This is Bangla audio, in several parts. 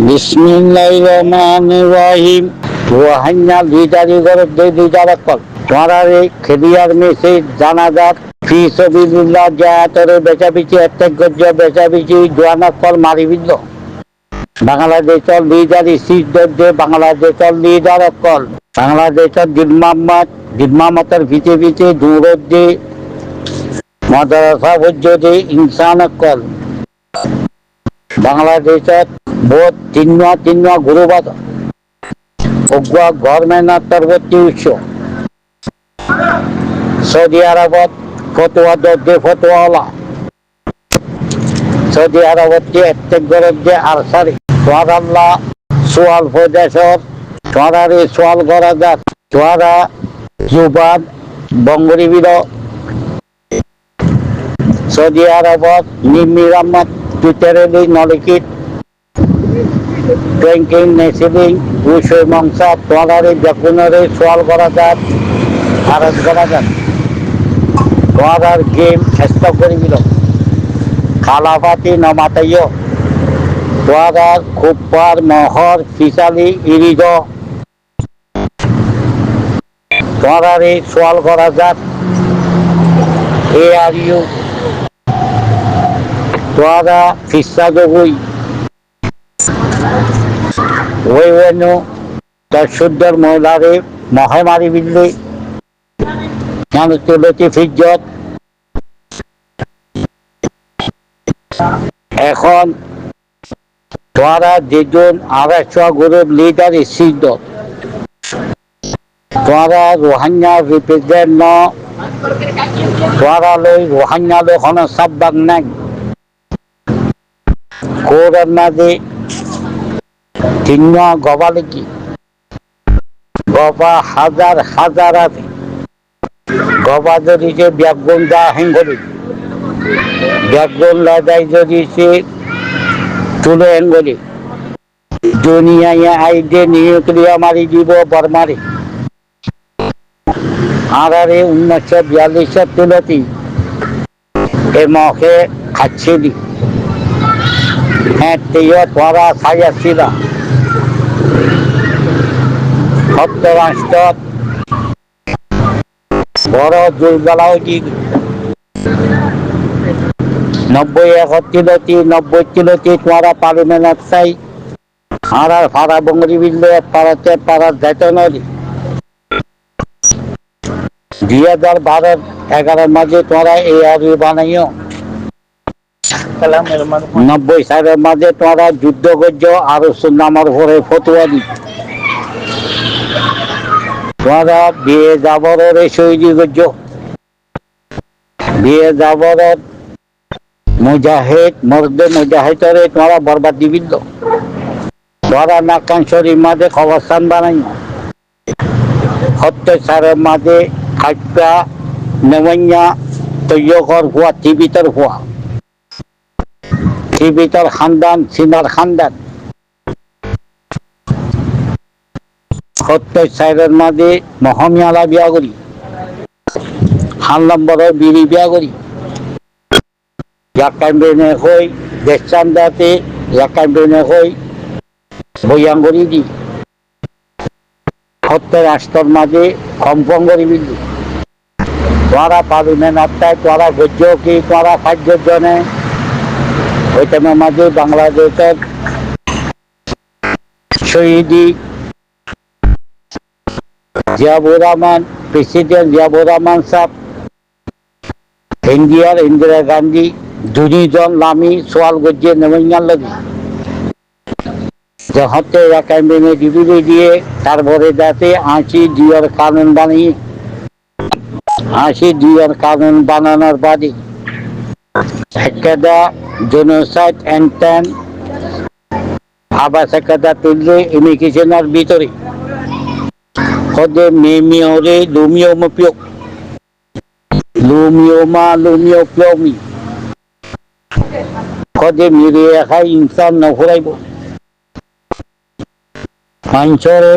বিসমিল্লাহির রহমানির রহিম। রোহাঙ্গা লিডারি গরদে লিডার কল তোরারে খেদিয়ার মেসে জানাজাত ফি সাবিলিল্লাহ জায়াতরে বেচাবিচি এত্তেগজ্জ বেচাবিচি জোয়ানা কল মারিবিল্ল বাংলাদেশের লিডারি সিদ্ধে বাংলাদেশের লিডার কল বাংলাদেশের জিম্মামতের ভিতরে ভিতরে দূরদে মাদ্রাসা বজ্জদে ইনসান কল বাংলাদেশের বোধ তিন্ন গুরুবাদ অজ্ঞা গভর্নমেন্ট পরবর্তী উৎস সৌদি আরবত ফতোয়া দে ফতোয়ালা সৌদি আরবত যে প্রত্যেক গরব যে আরসারি সোয়ারাল্লাহ সোয়াল প্রদেশর সোয়ারে সোয়াল করা যাক সোয়ারা জুবাদ বঙ্গরিবির সৌদি আরবত নিমিরামত টুইটারে নলিখিত ট্রেঙ্কিং নেসিলিং উইশয় মংসা তোয়ারে যকুনরে সোয়াল করা যাক আরজ করা যাক তোয়ার গেম স্টপ করে দিল খালাফাতি নমাতাইয় তোয়ার খুববার মহর ফিসালি ইরিদ তোয়ারে সোয়াল করা যাক এ আর ইউ তোয়ারা ফিসা গগুই ওই ওয়েনু তার শুদ্ধর মহিলারে মহে মারি বিল্লি তুলতি ফিজ্জত এখন তোরা যেজন আড়াইশো গ্রুপ লিডার সিদ্ধ তোরা রোহাঙ্গা রিপ্রেজেন্ট ন তোরা লই রোহাঙ্গা লো কোনো সাববাক নাই কোরআন মাঝে তিন্ন গবা লিখি গবা হাজার হাজার আছে গবা যদি সে ব্যাগুন দা হেঙ্গলি ব্যাগুন লাদাই যদি সে তুলে হেঙ্গলি দুনিয়ায় আইডে নিউক্লিয়ার মারি দিব বর্মারে আরে 1942 তুলতি এ মখে খাচ্ছিলি হ্যাঁ তেয় তোরা সাইয়াছিলা সত্তরাষ্ট্র বড় দুর্বলাও কি 90 তিলতি তোরা পার্লামেন্ট চাই আর ফাড়া বঙ্গরি বিল্লে পাড়াতে পাড়ার দায়িত্ব নদী 2012-11 মাঝে তোরা এই আর বানাইও 90 সালের মাঝে তোরা যুদ্ধ করছ আর নামার পরে ফতুয়া দি তোরা বিয়ে যাবরের শহীদি করছ বিয়ে যাবরের মুজাহিদ মর্দে মুজাহিদরে তোরা বরবাদ দিবিল তোরা নাকান শরীর মাঝে খবরস্থান বানাই 70 সালের মাঝে খাইপা নেমইয়া তৈয়কর হুয়া টিভিতর হুয়া টিভিতর খানদান সিনার খানদান 70 সালের মাঝে মহমিয়ালা বিয়া করি হান নম্বরের বিড়ি বিয়া করি ইয়াকাইবেনে হই দেশচান্দাতে ইয়াকাইবেনে হই বইয়াঙ্গরি দি 70 রাষ্ট্রের মাঝে কম্পন করি বিলি তোরা পার্লামেন্ট আত্মায় তোরা গজ্য কি তোরা 5 জনে ওইটার মাঝে বাংলাদেশের শহীদি জিয়াউর রহমান প্রেসিডেন্ট জিয়াউর রহমান সাহেব ইন্ডিয়ার ইন্দিরা গান্ধী দুজন লামি সোয়াল গজ্জে নেমইয়ার লাগে হতে একাডেমি ডিগ্রি দিয়ে তারপরে যাতে 82 কানুন বানিয়ে 82 কানুন বানানোর বাদে একটা জেনোসাইড এন্ড আবাস একটা তুললে ইমিগ্রেশনের ভিতরে হতে মেমিওরে লুমিওমপিও লুমিওপিওমি হতে মিরে খাই ইনসান নফরাইব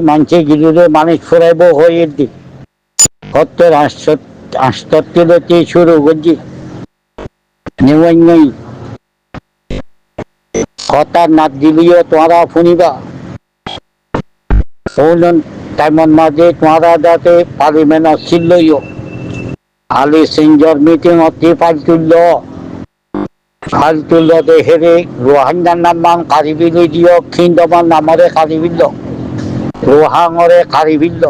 মানুষে গিরে মানুষ ফুরাইব হয়ে দিক 70-68 শুরু করছি নেই কথা না দিলেও তোমরা শুনিবা টাইমর মাঝে তোমরা যাতে পার্লিমেন্ট ছিলইও আলি সিঞ্জর মিটিং অতি ফালতুল্য হেরে রোহাঙ্গার নাম কারিবিলি দিও খিন্দমান নামরে কারিবিল্ল রোহাঙরে কারিবিল্ল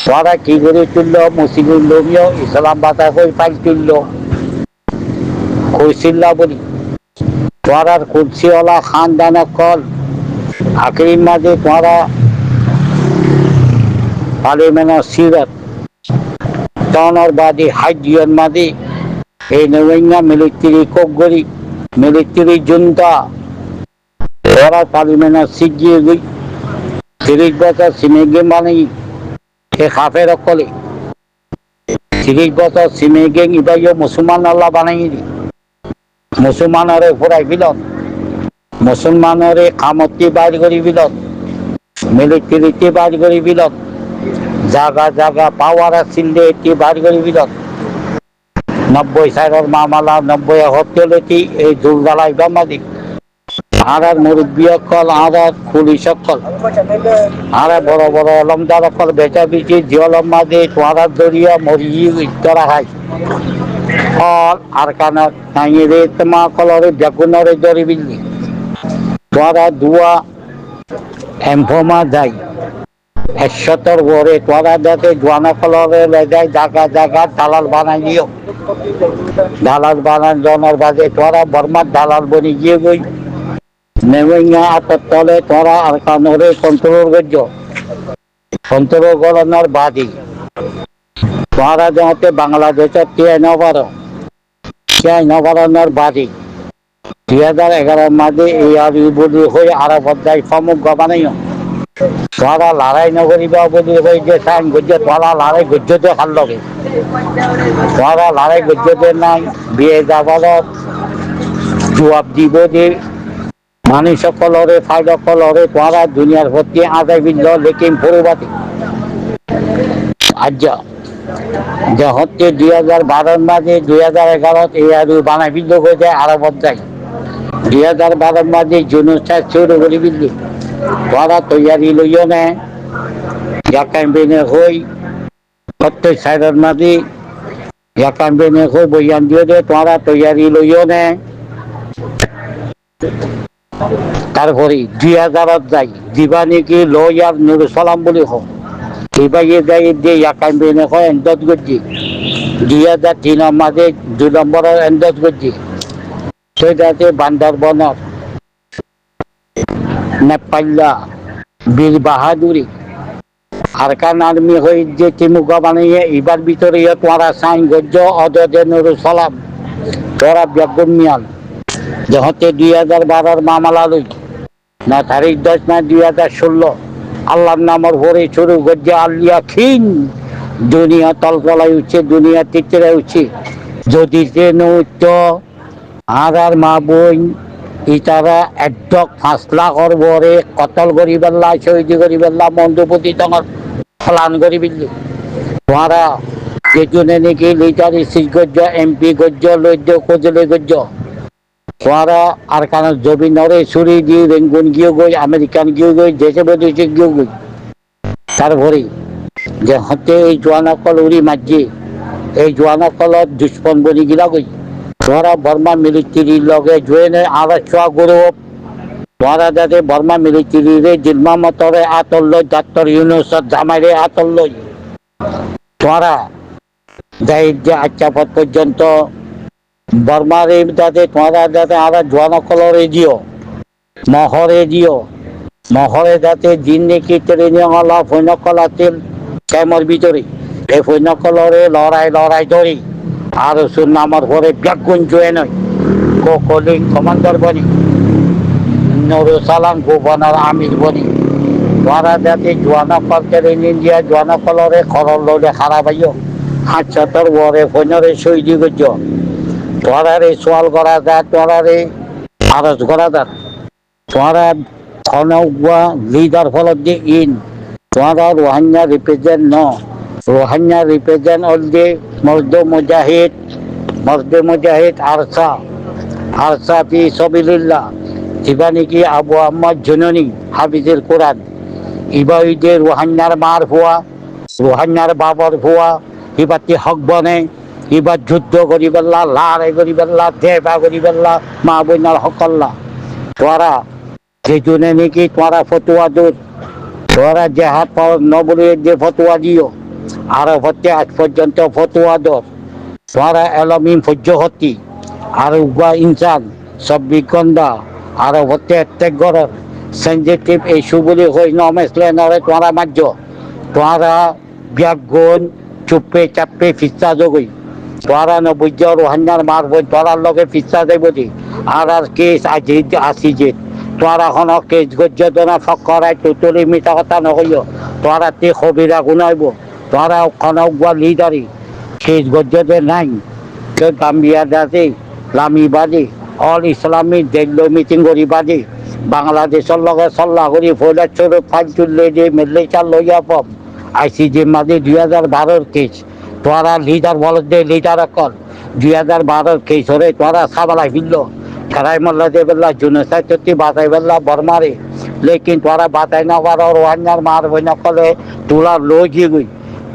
তোরা কি করে তুলল মুসলিম লোমিও ইসলাম বাতা কই পাল তুলল কইছিল্লা বলি তোরার কুর্সিওয়ালা খানদান কল আখরির মাঝে তোরা পার্লিমেন্ট সিরত টনর বাদী হাইজিয়ন মাঝে এই নবীনা মিলিটারি কোকগরি মিলিটারি জুনতা ওরা পার্লিমেন্ট সিজিয়ে গই 30 বছর সিমেগে মানে এ খাফের অকলে 30 বছর সিমেগে ইবাইও মুসলমান আল্লাহ বানাই দি মুসলমানরে ফুরাই বিলত মুসলমানরে কামতি বাইর করি বিলত মিলিটারিতে বাইর করি বিলত জাগা জাগা পাওয়ার আছিল এটি বাইর করি বিলত 90 সাইরের মামলা 90 হত্যলতি এই দুর্গালাই বামাদি আর মুরব্বী অকল আর পুলিশ অকল আর বড় বড় অলমদার অকল বেচা বিচি জিয়লম মাঝে তোয়ারা দরিয়া মরিয়ে ইতরা খাই ফল আর কানত নাইয়ে রে তোমা কলরে বেগুনরে দরি বিল্লি তোয়ারা দুয়া এমফমা যাই 170 গড়ে তোয়ারা যাতে জোয়ানা কলরে লেজাই জাগা জাগা দালাল বানাই দিও দালাল বানান জনের বাজে তোরা বর্মার দালাল বনি গিয়ে গই নেমে আতর তলে তোরা আর কানরে কন্ট্রোল করছ কন্ট্রোল করানোর বাদী তোরা যাতে বাংলাদেশের টিয়াই নবারণের বাদী 2011 মাঝে এই আর বলি হয়ে আরো বদায় সমগ্র বানাইও তোরা লড়াই নকরিবা বলি হয়ে যে সাইন গজ্য তোরা লড়াই গজ্যতে খাল লগে তোরা লড়াই গজ্যতে নাই বিয়ে যাবার জবাব দিব যে মানুষ সকলরে ফায়দা সকলরে তোরা দুনিয়ার প্রতি আদায় বিল লেকিন ফুরুবাতি আজ যে হচ্ছে 2012 মাঝে 2011 এই আর বানাই বিল হয়ে যায় আরো বদায় 2012 মাঝে জুনুসটা শুরু করে বিল তোরা তৈয়ারি লইও নে ক্যাম্পেইনে হই প্রত্যেক সাইডের মাঝে ক্যাম্পেইনে হই বইয়ান দিয়ে দে তোরা তৈয়ারি লইও নে তারপরে 2000 যাই দিবা নাকি লয়ার নুর সালাম বলি হোক এবারে যাই যে ক্যাম্পেইনে হয় এন্ডত গজি 2003 মাঝে 2 নম্বরের এন্ডত গজি সেটাতে বান্দরবনের নেপাল্লা বীর বাহাদুরি আরকান আর্মি হয়ে যে তিমুকা বানিয়ে এবার ভিতরে তোরা সাইন গজ্জ অদে নুর সালাম তোরা বেগুন মিয়াল যহতে 2012 মামলা লই না তারিখ 10 না 2016 আল্লাহর নামর ভরে শুরু গজ্জা আলিয়া খিন দুনিয়া তলতলাই উঠছে দুনিয়া তিতরে উঠছে যদি নৌত আর মা বোন ইতারা একদক 5 লাখর বরে কতল করি বেল্লা শহীদ করি বেল্লা মন্দপতি তখন ফলান করি বিল্লি তোরা যেজনে নাকি লিটার সিজ গজ্জ এমপি গজ্জ লজ্জ কোজলে গজ্জ তোরা আর কারণ জমিনরে ছুরি দিয়ে রেঙ্গুন গিয়ে গই আমেরিকান গিয়ে গই দেশে বিদেশে গিয়ে গই তারপরে যে হতে এই জোয়ানকল উড়ি মাঝে এই জোয়ানকলত দুষ্পন বনি গিলা গই তোরা বর্মা মিলিটারির লগে জুয়েনে আড়াইশো গ্রুপ তোরা যাতে বর্মা মিলিটারিরে জিলমা মতরে আতল ডাক্তার ইউনুসের জামাইরে আতল তোরা যাই যে আচ্ছা পর্যন্ত বর্মারে যাতে তোরা যাতে আর জোয়ানকলরে দিও মহরে যাতে দিন নাকি ট্রেনিং হল ফৈনকল আছিল ক্যামের ভিতরে এই ফৈনকলরে লড়াই ধরি আর নামার পরে ব্যাগুন জয়ে নয় কলিং কমান্ডার বনি নুরু সালাম গভর্নর আমির বনি তোরা যাতে জোয়ানকল ট্রেনিং দিয়া জোয়ানকলরে খরল লড়ে খারাপ হইও 70 ওরে ফৈনরে শহীদ গজ্জ তোরারে সোয়াল করা যায় তোরারে আরজ করা যায় তোরা খনগুয়া লিডার ফলত দিয়ে ইন তোরা Rohingya represent Rohingya represent all the মজদু মুজাহিদ আরসা ফি সাবিলিল্লাহ যেবা নাকি আবু আহমদ জননী হাফিজুল কোরআন ইবাইদের রোহান্যার মার ভুয়া রোহান্যার বাবর ভুয়া ইবাতি হক বনে এবার যুদ্ধ করি পেল্লা লড়াই করি পেল্লা দেবা করি পেল্লা মা বন্যার হকল্লা তোরা যে জনে নাকি তোরা ফতুয়া দূর তোরা যে হাত নবরের যে ফতুয়া দিও আরো হচ্ছে আজ পর্যন্ত ফতুয়া দর তোরা এলমিন সহ্য হতি আর উগা ইনসান সব বিগন্ধা আরো হচ্ছে প্রত্যেক ঘরের সেন্সিটিভ ইস্যু বলে হই নমেসলে নরে তোরা মার্য তোরা ব্যাগুন চুপে চাপে ফিস্তা জগই তোরা নবুজ্জ রোহান্যার মারব তোরার লগে ফিস্তা দেব দি আর কেস আজি আসি যে তোরা এখন কেস গজ্জনা ফকরাই তুতুলি মিঠা কথা নকইও তোরা তে খবিরা গুনাইব তোরা ওখানে উগা লিডারি কেস গজ্জতে নাই কে গাম্বিয়া দাসে লামিবাদী অল ইসলামিক দিল্লি মিটিং করিবাদী বাংলাদেশের লগে সল্লাহ করি ফৈলাচর ফাইল তুললে যে মেলে চাল লইয়া পাম আইসিজি মাঝে 2012 কেস তোরা লিডার বল দে লিডার অকল 2012 কেস হরে তোরা সাবালাই ফিরল খারাই মোল্লা দে বেলা জুনেসাই তত্তি বাতাই বেলা বরমারে লেকিন তোরা বাতাই না পারো রোহান্যার মার বই নকলে তোলা লই গই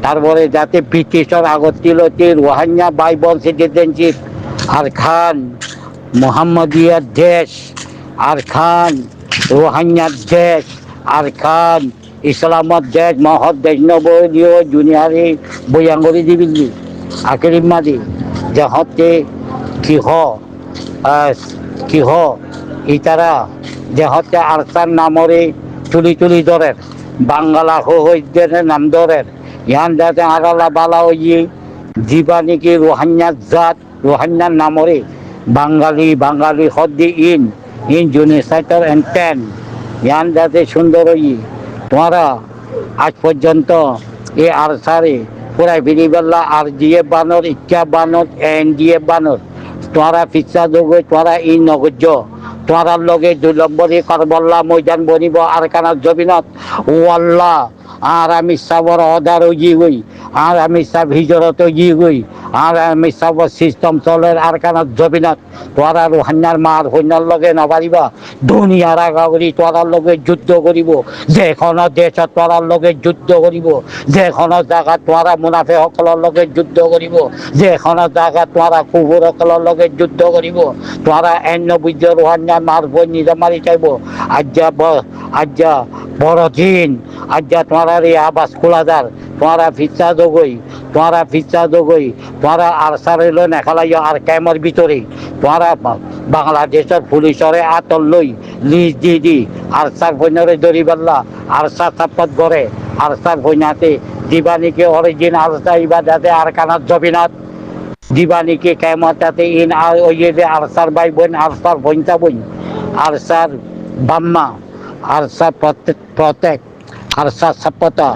তারপরে যাতে ব্রিটিশের আগতিলতি রোহান্যা বাইবল সিটিজেনশিপ আর খান মোহাম্মদিয়ার দেশ আর খান রোহান্যার দেশ আর খান ইসলামত দেশ মহৎ দেশ নবীয় জুনিয়ারি বইয়াঙ্গরি দিবিলি আখেরি মাদি যে হতে কিহ ইতারা যে হতে আরসার নামরে তুলি তুলি ধরের বাঙ্গালা হইদের নাম ধরের ইয়ান যাতে আগালা বালা হইয়ে জীবা নাকি রোহান্যার জাত রোহান্যার নামরে বাঙালি হদ্দি ইন জুনিসাইটার এন্ড টেন ইয়ান যাতে সুন্দর হইয়ে তোমরা আজ পর্যন্ত এ আরসারে পুরাই ফিরিবেল্লা আর দিয়ে বানর ইচ্ছা বানর এন দিয়ে বানর তোমরা ফিসা দোগে তোমরা ই নগজ তোমরার লগে 2 নম্বরে করবল্লা ময়দান বনিব আর কানার জবিনত ও আল্লাহ আর আমি সাবর অদার ই হই আর আমি সাব হিজরত ই হই আর আমি সব সিস্টেম চলের আর কানার জবিনত তোরা রোহান্যার মার হইনার লগে নবারিবা দুনিয়ার আগাগরি তোরার লগে যুদ্ধ করিব যেখন দেশত তোরার লগে যুদ্ধ করিব যেখন জায়গা তোরা মুনাফে সকলের লগে যুদ্ধ করিব যেখন জায়গা তোরা কুকুর সকলের লগে যুদ্ধ করিব তোরা এন্য বুঝ রোহান্যার মার বই নিজে মারি চাইব আজ্জা বড় দিন আজ্জা তোরা রে আবাস খোলাদার তোরা ফিসা দগই তোরা আর সারেল নেখালাই আর ক্যামের ভিতরে তোরা বাংলাদেশের পুলিশরে আতল লই লিজ দি আর সার ভৈনরে দড়ি বেল্লা আর সার সাপত গড়ে আর সার ভৈনাতে দিবানিকে অরিজিন আলসা ইবাদাতে আর কানার জবিনাথ দিবানিকে ক্যামতাতে ইন আর ওইয়ে আর সার ভাই বোন আর সার ভৈনতা বোন আর সার বাম্মা আর সার প্রত্যেক আর সার সাপতা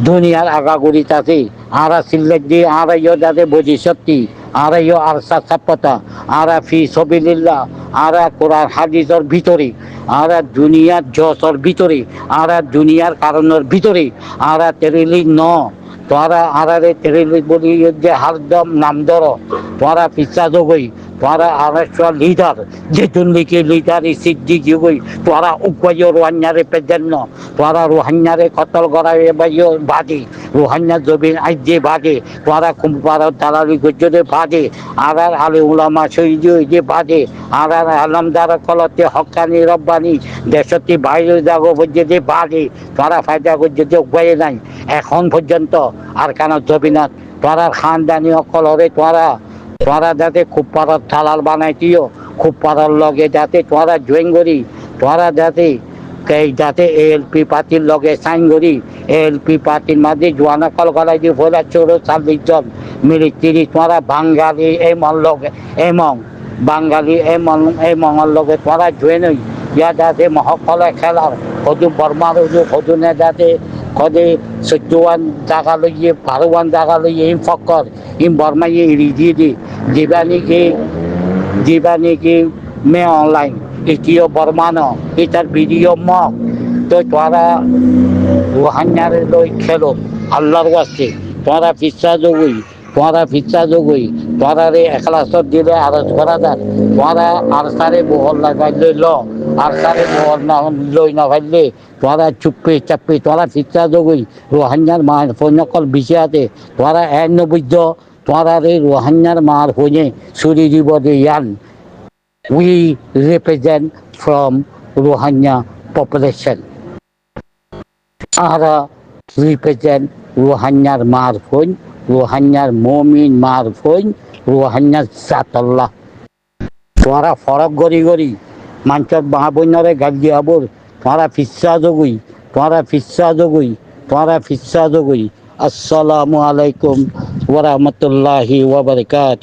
দুনিয়ার আগাগুড়িতাতে আরা সিল্লেক দিয়ে আরা ইয় যাতে বুঝি সত্যি আরা ইয় আরসা সাপতা আরা ফি সবিলিল্লাহ আরা কোরআন হাদিসের ভিতরে আরা দুনিয়ার জসর ভিতরে আরা দুনিয়ার কারণের ভিতরে আরা তেরিলি ন তোরা আরারে তেরিলি বলি যে হারদম নাম ধর তোরা পিসা জগই তোরা আরেকটা লিডার যে দুর্নীতি লিডার সিদ্ধি যুগই তোরা উপায় রোহান্যারে পেজন্য তোরা রোহান্যারে কতল গড়াই বাদে রোহান্যা জবিন আইজে বাদে তোরা কুম্পার দালালি গজ্জে বাদে আর আলে উলামা শহীদ যে বাদে আর আলমদার কলতে হকানি রব্বানি দেশতি বাইরে যাগো যে বাদে তোরা ফায়দা গজ্জে যে উপায় নাই এখন পর্যন্ত আর কেন জবিনাথ তোরা খানদানি অকলরে তোরা যাতে খুব পাড়ার থালাল বানাইতিও খুব পাড়ার লগে যাতে তোরা জয়েন করি তোরা যাতে এএলপি পার্টির লগে সাইন করি এএলপি পার্টির মাঝে জোয়ানা কল গলাই দিয়ে ফোলা 40 জন মিলিটারি তোরা বাঙালি এই মন লগে এমং বাঙালি এই মঙ্গল লগে তোরা জয়েন হই ইয়া যাতে মহকলে খেলার সদু বর্মার সদু নে যাতে কদে 14 জায়গা লইয়ে 12 জায়গা লইয়ে ইম ফকর ইম বর্মাইয়ে রিজি দি জীবানিকে মে অনলাইন এটিও বর্মানো এটার ভিডিও মক তো তোরা রোহান্যারে লই খেলো আল্লাহর কাছে তোরা ফিসা জগই তোরারে এখলাসত দিলে আরজ করা যায় তোরা আর সারে বহল লাগাইলে ল আর সারে বহল না লই না ফাইলে তোরা চুপে চাপে তোরা ফিচ্ছা জগই রোহাঙ্গার মার ফোনকল বিষয়াতে তোরা এন নবৈদ্য তোরারে রোহাঙ্গার মার হইনে সুরি দিব ইয়ান we represent from Rohingya population আরা রিপ্রেজেন্ট রোহাঙ্গার মার ফোন রোহাঙ্গার মমিন মার ফোন রোহাঙ্গার জাতল্লাহ তোরা ফরক গড়ি গড়ি মানুষের মা বন্যরে গাল দিয়াবর তোরা ফিচ্ছা জগুই তোরা ফিচ্ছা জগুই তোরা ফিচ্ছা জগুই আসসালামু আলাইকুম ওয়া রাহমাতুল্লাহি ওয়া বারাকাতুহু।